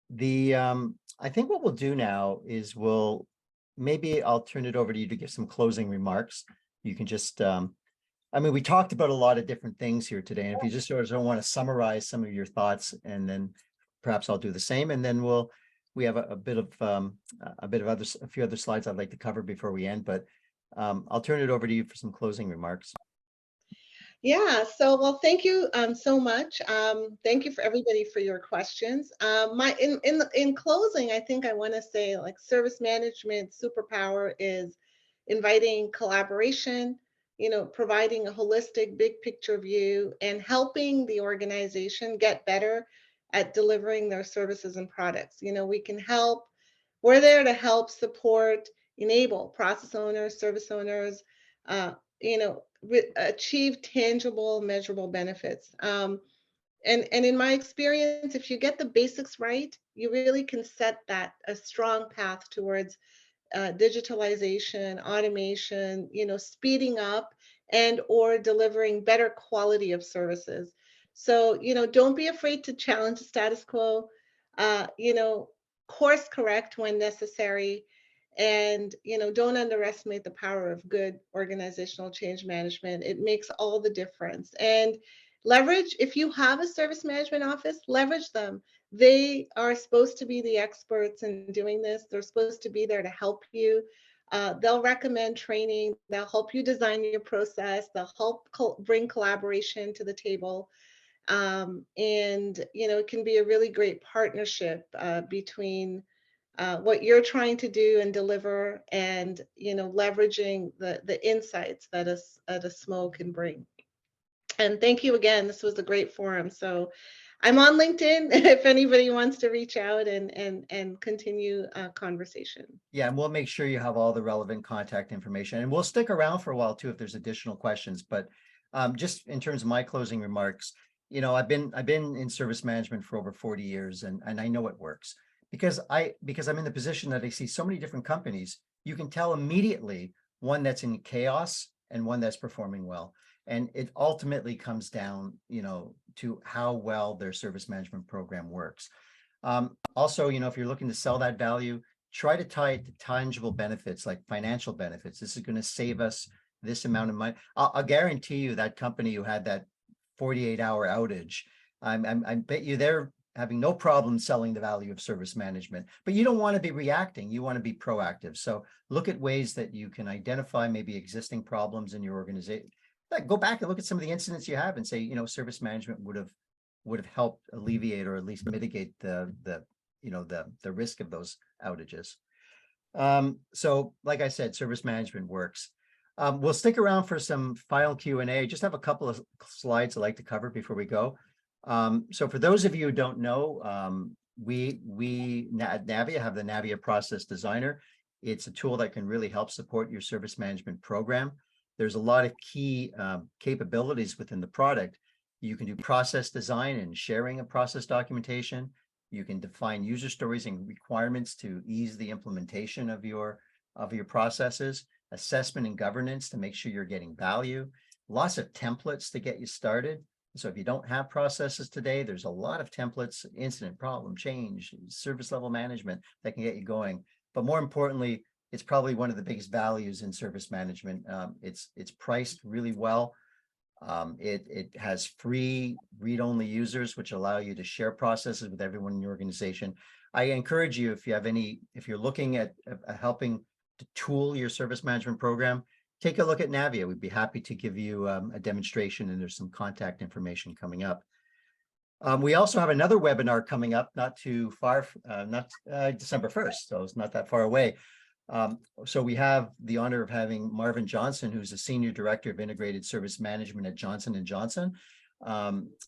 I think what we'll do now is maybe I'll turn it over to you to give some closing remarks. You can just, we talked about a lot of different things here today, and if you just sort of want to summarize some of your thoughts, and then perhaps I'll do the same, and then we have a few other slides I'd like to cover before we end, but I'll turn it over to you for some closing remarks. Yeah, so well, thank you so much. Thank you for everybody for your questions. In closing, I think I want to say, like, service management superpower is inviting collaboration, providing a holistic, big picture view and helping the organization get better at delivering their services and products. We can help, we're there to help support, enable process owners, service owners, uh, achieve tangible, measurable benefits. And in my experience, if you get the basics right, you really can set that a strong path towards digitalization, automation, speeding up and or delivering better quality of services. So, don't be afraid to challenge the status quo, uh, you know, course correct when necessary, and, don't underestimate the power of good organizational change management. It makes all the difference. And leverage, if you have a service management office, leverage them. They are supposed to be the experts in doing this. They're supposed to be there to help you. They'll recommend training. They'll help you design your process. They'll help bring collaboration to the table. And, it can be a really great partnership between what you're trying to do and deliver and, leveraging the insights that a SMO can bring. And thank you again. This was a great forum. So I'm on LinkedIn if anybody wants to reach out and continue a conversation. Yeah, and we'll make sure you have all the relevant contact information, and we'll stick around for a while too if there's additional questions. But just in terms of my closing remarks, I've been in service management for over 40 years, and I know it works because I'm in the position that I see so many different companies. You can tell immediately one that's in chaos and one that's performing well. And it ultimately comes down, to how well their service management program works. Also, if you're looking to sell that value, try to tie it to tangible benefits like financial benefits. This is going to save us this amount of money. I'll guarantee you that company who had that 48-hour outage, I bet you they're having no problem selling the value of service management, but you don't want to be reacting. You want to be proactive. So look at ways that you can identify maybe existing problems in your organization. Go back and look at some of the incidents you have and say, service management would have helped alleviate or at least mitigate the risk of those outages. So like I said, service management works. We'll stick around for some final Q&A. Just have a couple of slides I'd like to cover before we go. So for those of you who don't know, we at Navvia have the Navvia Process Designer. It's a tool that can really help support your service management program. There's a lot of key capabilities within the product. You can do process design and sharing of process documentation. You can define user stories and requirements to ease the implementation of your processes, assessment and governance to make sure you're getting value, lots of templates to get you started. So if you don't have processes today, there's a lot of templates, incident, problem, change, service level management that can get you going. But more importantly, it's probably one of the biggest values in service management. It's priced really well. It has free read-only users, which allow you to share processes with everyone in your organization. I encourage you, if you're looking at helping to tool your service management program, take a look at Navvia. We'd be happy to give you a demonstration, and there's some contact information coming up. We also have another webinar coming up, not too far, December 1st, so it's not that far away. So we have the honor of having Marvin Johnson, who's a Senior Director of Integrated Service Management at Johnson & Johnson.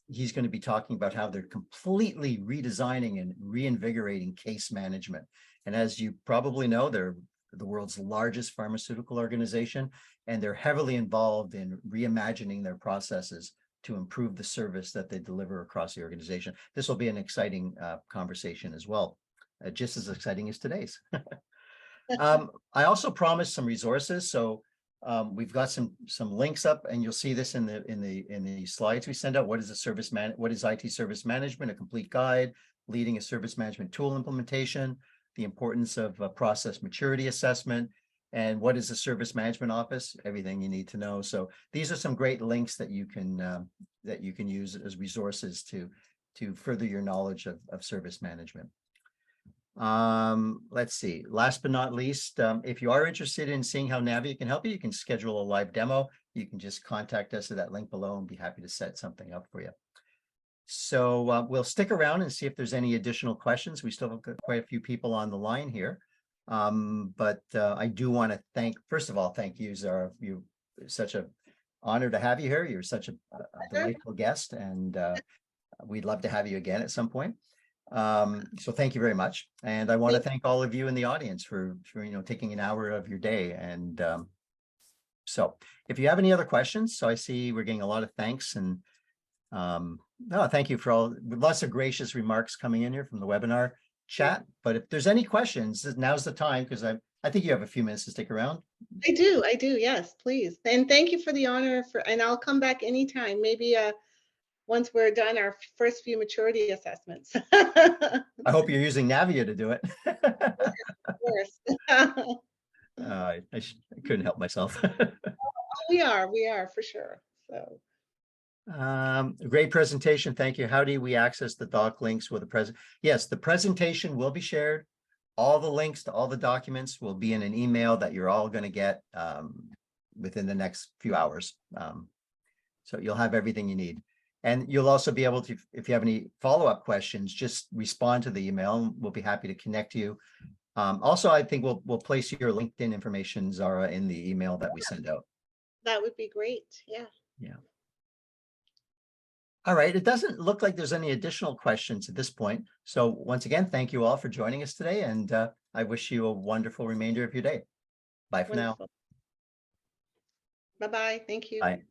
He's going to be talking about how they're completely redesigning and reinvigorating case management. And as you probably know, they're the world's largest pharmaceutical organization, and they're heavily involved in reimagining their processes to improve the service that they deliver across the organization. This will be an exciting conversation as well, just as exciting as today's. I also promised some resources, so we've got some links up, and you'll see this in the slides we send out. What is IT service management? A complete guide, leading a service management tool implementation, the importance of process maturity assessment, and what is a service management office? Everything you need to know. So these are some great links that you can use as resources to further your knowledge of service management. Let's see, last but not least, if you are interested in seeing how Navvia can help you, you can schedule a live demo. You can just contact us at that link below and be happy to set something up for you. So we'll stick around and see if there's any additional questions. We still have quite a few people on the line here. But I do want to first of all, thank you, Zara. You're such a honor to have you here. You're such a delightful guest, and we'd love to have you again at some point. So thank you very much. And I want to thank all of you in the audience for taking an hour of your day. And so if you have any other questions, so I see we're getting a lot of thanks, and no, thank you for lots of gracious remarks coming in here from the webinar chat. But if there's any questions, now's the time, because I think you have a few minutes to stick around. I do. Yes, please. And thank you for the honor and I'll come back anytime. Maybe once we're done our first few maturity assessments. I hope you're using Navvia to do it. Of course. I couldn't help myself. We are for sure. So. Great presentation. Thank you. How do we access the doc links with the present? Yes, the presentation will be shared. All the links to all the documents will be in an email that you're all going to get within the next few hours. So you'll have everything you need. And you'll also be able to, if you have any follow-up questions, just respond to the email and we'll be happy to connect you. Also, I think we'll place your LinkedIn information, Zara, in the email that we send out. That would be great. Yeah. Yeah. All right. It doesn't look like there's any additional questions at this point. So once again, thank you all for joining us today. And I wish you a wonderful remainder of your day. Bye for now. Bye-bye. Thank you. Bye.